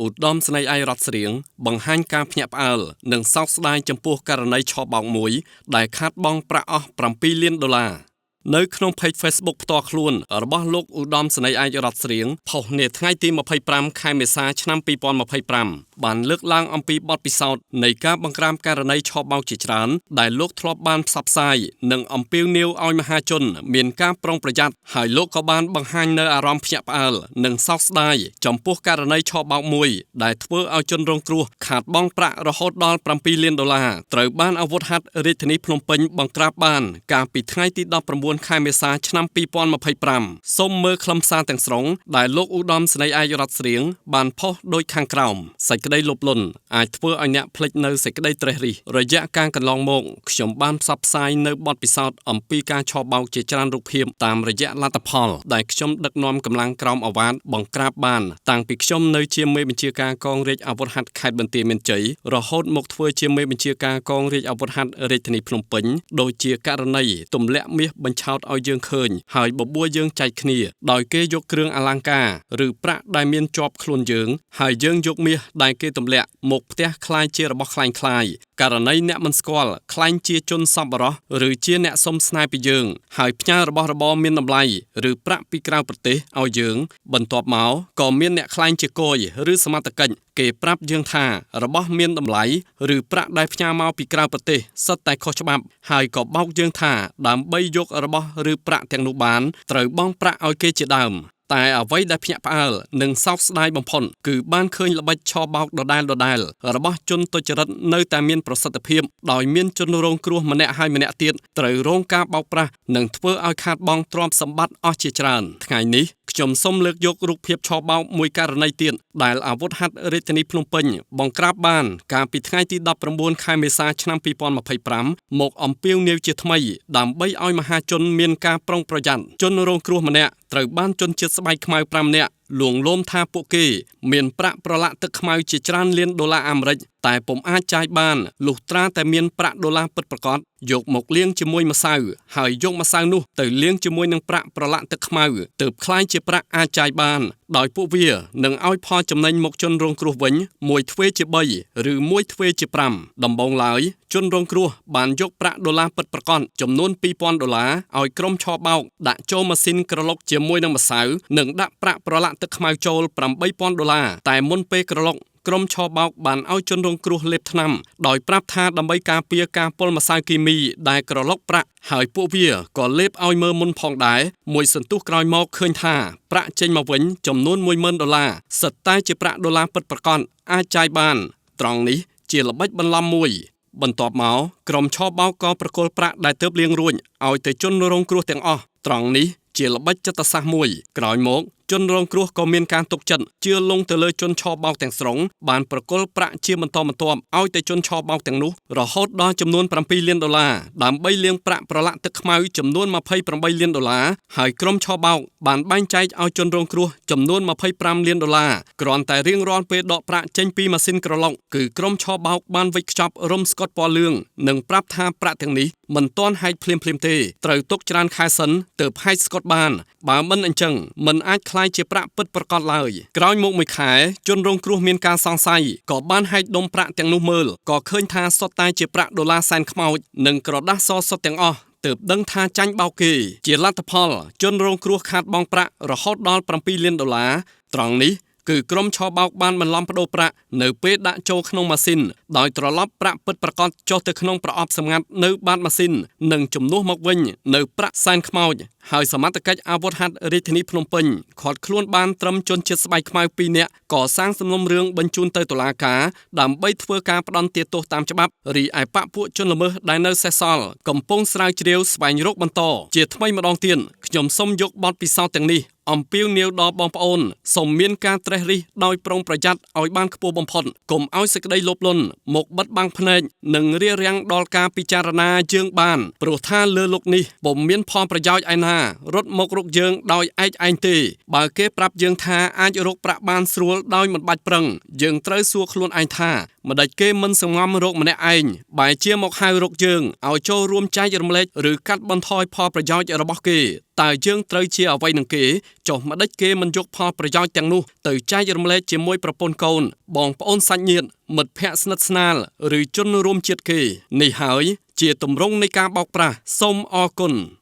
ឧត្តមស្នេហ៍ឯករដ្ឋស្រៀងបង្ហាញការភ្ញាក់ផ្អើលនិងសោកស្ដាយចំពោះករណីឆបោកមួយដែលខាតបង់ប្រាក់អស់$7 លាននៅក្នុង page Facebook ផ្ទាល់ខ្លួនរបស់លោកឧត្តមស្នេហ៍ឯករដ្ឋស្រៀងផុសនាថ្ងៃទី25 ខែមេសាឆ្នាំ2025បានលើកឡើងអំពីបទពិសោធន៍នៃការបង្ក្រាបករណីឆបោកជាច្រើនដែលលោកធ្លាប់បានផ្សព្វផ្សាយនិងអំពាវនាវឲ្យមហាជនមានការប្រុងប្រយ័ត្នហើយលោកក៏បានបង្ហាញនូវអារម្មណ៍ភ្ញាក់ផ្អើលនិងសោកស្ដាយចំពោះករណីឆបោកមួយដែលធ្វើឲ្យជនរងគ្រោះខាតបង់ប្រាក់រហូតដល់$7 លានត្រូវបានអាវុធហត្ថរាជធានីភ្នំពេញបង្ក្រាបបានកាលពីថ្ងៃទី19 ខែមេសាឆ្នាំ2025សូមមើលខ្លឹមសារទាំងស្រុងដែលលោកឧត្តមស្នេហ៍ឯករដ្ឋស្រៀងបានផុសដូចខាងក្រោមសេចក្តីលោភលន់អាចធ្វើឲ្យអ្នកភ្លេចនៅសេចក្តីត្រេះរិះរយៈការកន្លងមកខ្ញុំបានផ្សព្វផ្សាយនៅបទពិសោធន៍អំពីការឆបោកជាច្រើនរូបភាពតាមរយៈលទ្ធផលដែលខ្ញុំដឹកនាំកម្លាំងក្រោមអាវ៉ាតបង្ក្រាបបានតាំងពីខ្ញុំនៅជាមេបញ្ជាការកងរាជអាវុធហត្ថខេត្តបន្ទាយមានជ័យរហូតមកធ្វើជាមេបញ្ជាការកងរាជអាវុធហត្ថរាជធានីភ្នំពេញដូចជាករណីទម្លាក់មាសបញ្ឆោតឲ្យយើងឃើញហើយបបួលយើងចែកគ្នាដោយគេយកគ្រឿងអលង្ការឬប្រាក់ដែលមានជាប់ខ្លួនយើងហើយយើងយកមាសដែលគេទម្លាក់មកផ្ទះคล้ายជារបស់คล้ายករណីអ្នកមិនស្គាល់คล้ายជាជនសប្បុរសឬជាអ្នកសុំស្នេហ៍ពីយើងហើយផ្ញើរបស់របរមានតម្លៃឬប្រាក់ពីក្រៅប្រទេសឲ្យយើងបន្ទាប់មកក៏មានអ្នកคล้ายជាគយឬសមត្ថកិច្ចគេប្រាប់យើងថារបស់មានតម្លៃឬប្រាក់ដែលផ្ញើមកពីក្រៅប្រទេសសុទ្ធតែខុសច្បាប់ហើយក៏បោកយើងថាដើម្បីយករបស់ឬប្រាក់ទាំងនោះបានត្រូវបង់ប្រាក់ឲ្យគេជាដើមតែអ្វីដែលភ្ញាក់ផ្អើលនិងសោកស្ដាយបំផុតគឺបានឃើញល្បិចឆបោកដដែលរបស់ជនទុច្ចរិតនៅតែមានប្រសិទ្ធភាពដោយមានជនរងគ្រោះម្នាក់ហើយម្នាក់ទៀតត្រូវរងការបោកប្រាស់និងធ្វើឲ្យខាតបង់ទ្រព្យសម្បត្តិអស់ជាច្រើនថ្ងៃនេះខ្ញុំសូមលើកយករូបភាពឆបោកមួយករណីទៀតដែលអាវុធហត្ថរាជធានីភ្នំពេញបង្ក្រាបបានកាលពីថ្ងៃទី19 ខែមេសាឆ្នាំ2025មកអំពាវនាវជាថ្មីដើម្បីឲ្យមហាជនមានការប្រុងប្រយ័ត្នជនរងគ្រោះម្នាក់ត្រូវបានជនជាតិស្បែកខ្មៅ5នាក់លួងលោមថាពួកគេមានប្រាក់ប្រឡាក់ទឹកខ្មៅជាច្រើនលានដុល្លារអាមេរិកតែពុំអាចចាយបានលុះត្រាតែមានប្រាក់ដុល្លារពិតប្រាកដយកមកលាងជាមួយម្សៅហើយយកម្សៅនោះទៅលាងជាមួយនឹងប្រាក់ប្រឡាក់ទឹកខ្មៅទើបคล้ายជាប្រាក់អាចចាយបានដោយពួកវានឹងឲ្យផលចំណេញមកជនរងគ្រោះវិញ1ទ្វេជា3ឬ1ទ្វេជា5ដំបូងឡើយជនរងគ្រោះបានយកប្រាក់ដុល្លារពិតប្រាកដចំនួន$2,000ឲ្យក្រុមឆបោកដាក់ចូលម៉ាស៊ីនក្រឡុកជាមួយនឹងម្សៅនិងដាក់ប្រាក់ប្រឡាក់ទឹកខ្មៅចូល$8,000តែមុនពេលក្រឡុកក្រុមឆបោកបានឲ្យជនរងគ្រោះលេបថ្នាំដោយប្រាប់ថាដើម្បីការពារការពុលម្សៅគីមីដែលក្រឡុកប្រាក់ហើយពួកវាក៏លេបឲ្យមើលមុនផងដែរមួយសន្ទុះក្រោយមកឃើញថាប្រាក់ចេញមកវិញចំនួន$10,000សិតតែជាប្រាក់ដុល្លារពិតប្រាកដអាចចាយបានត្រង់នេះជាល្បិចបន្លំមួយបន្ទាប់មកក្រុមឆបោកក៏ប្រគល់ប្រាក់ដែលទើបលាងរួចឲ្យទៅជនរងគ្រោះទាំងអស់ត្រង់នេះជាល្បិចចិត្តសាស្ត្រមួយក្រោយមកជនរងគ្រោះក៏មានការទុកចិត្តជឿលង់ទៅលើជនឆបោកទាំងស្រុងបានប្រគល់ប្រាក់ជាបន្តបន្ទាប់ឲ្យទៅជនឆបោកទាំងនោះរហូតដល់ចំនួន$7 លានដើម្បីលាងប្រាក់ប្រឡាក់ទឹកខ្មៅចំនួន$28 លានហើយក្រុមឆបោកបានបែងចែកឲ្យជនរងគ្រោះចំនួន$25 លានគ្រាន់តែរៀងរាល់ពេលដកប្រាក់ចេញពីម៉ាស៊ីនក្រឡុកគឺក្រុមឆបោកបានវេចខ្ចប់រុំស្កុតពណ៌លឿងនិងប្រាប់ថាប្រាក់ទាំងនេះមិនទាន់ហែកភ្លាមទេត្រូវទុកច្រើនខែសិនទើបហែកស្កុតបានបើមិនអញ្ចឹងមិនអាចខ្លាយជាប្រាក់ពិតប្រាកដឡើយក្រោយមកមួយខែជនរងគ្រោះមានការសង្ស័យក៏បានហែកដុំប្រាក់ទាំងនោះមើលក៏ឃើញថាសុទ្ធតែជាប្រាក់ដុល្លារសែនខ្មោចនិងក្រដាសសសុទ្ធទាំងអស់ទើបដឹងថាចាញ់បោកគេជាលទ្ធផលជនរងគ្រោះខាតបង់ប្រាក់រហូតដល់$7 លានត្រង់នេះគឺក្រុមឆបោកបានបន្លំប្តូរប្រាក់នៅពេលដាក់ចូលក្នុងម៉ាស៊ីនដោយត្រឡប់ប្រាក់ពិតប្រាកដចុះទៅក្នុងប្រអប់សម្ងាត់នៅបាតម៉ាស៊ីននិងជំនួសមកវិញនៅប្រាក់សែនខ្មោចហើយសមត្ថកិច្ចអាវុធហត្ថរាជធានីភ្នំពេញឃាត់ខ្លួនបានត្រឹមជនជាតិស្បែកខ្មៅ2នាក់កសាងសំណុំរឿងបញ្ជូនទៅតុលាការដើម្បីធ្វើការផ្ដន្ទាទោសតាមច្បាប់រីឯបកពួកជនល្មើសដែលនៅសេសសល់កំពុងស្រាវជ្រាវស្វែងរកបន្តជាថ្មីម្ដងទៀតខ្ញុំសូមយកបទពិសោធន៍ទាំងនេះអំពាវនាវដល់បងប្អូនសូមមានការត្រេះរិះដោយប្រុងប្រយ័ត្នឲ្យបានខ្ពស់បំផុតកុំឲ្យសេចក្តីលោភលន់មកបិទបាំងភ្នែកនិងរារាំងដល់ការពិចារណាយើងបានព្រោះថាលើលោកនេះពុំមានផលប្រយោជន៍ឯណា រត់មករកយើងដោយឯកឯងទេបើគេប្រាប់យើងថាអាចរកប្រាក់បានស្រួលដោយមិនបាច់ប្រឹងយើងត្រូវសួរខ្លួនឯងថាម្ដេចគេមិនសងំរកម្នាក់ឯងបែរជាមកហៅរកយើងឲ្យចូលរួមចែករំលែកឬកាត់បន្ថយផលប្រយោជន៍របស់គេតើយើងត្រូវជាអ្វីនឹងគេចុះម្ដេចគេមិនយកផលប្រយោជន៍ទាំងនោះទៅចែករំលែកជាមួយប្រពន្ធកូនបងប្អូនសាច់ញាតិមិត្តភ័ក្តិស្និទ្ធស្នាលឬជនរួមជាតិគេនេះហើយជាទម្រង់នៃការបោកប្រាស់សូមអរគុណ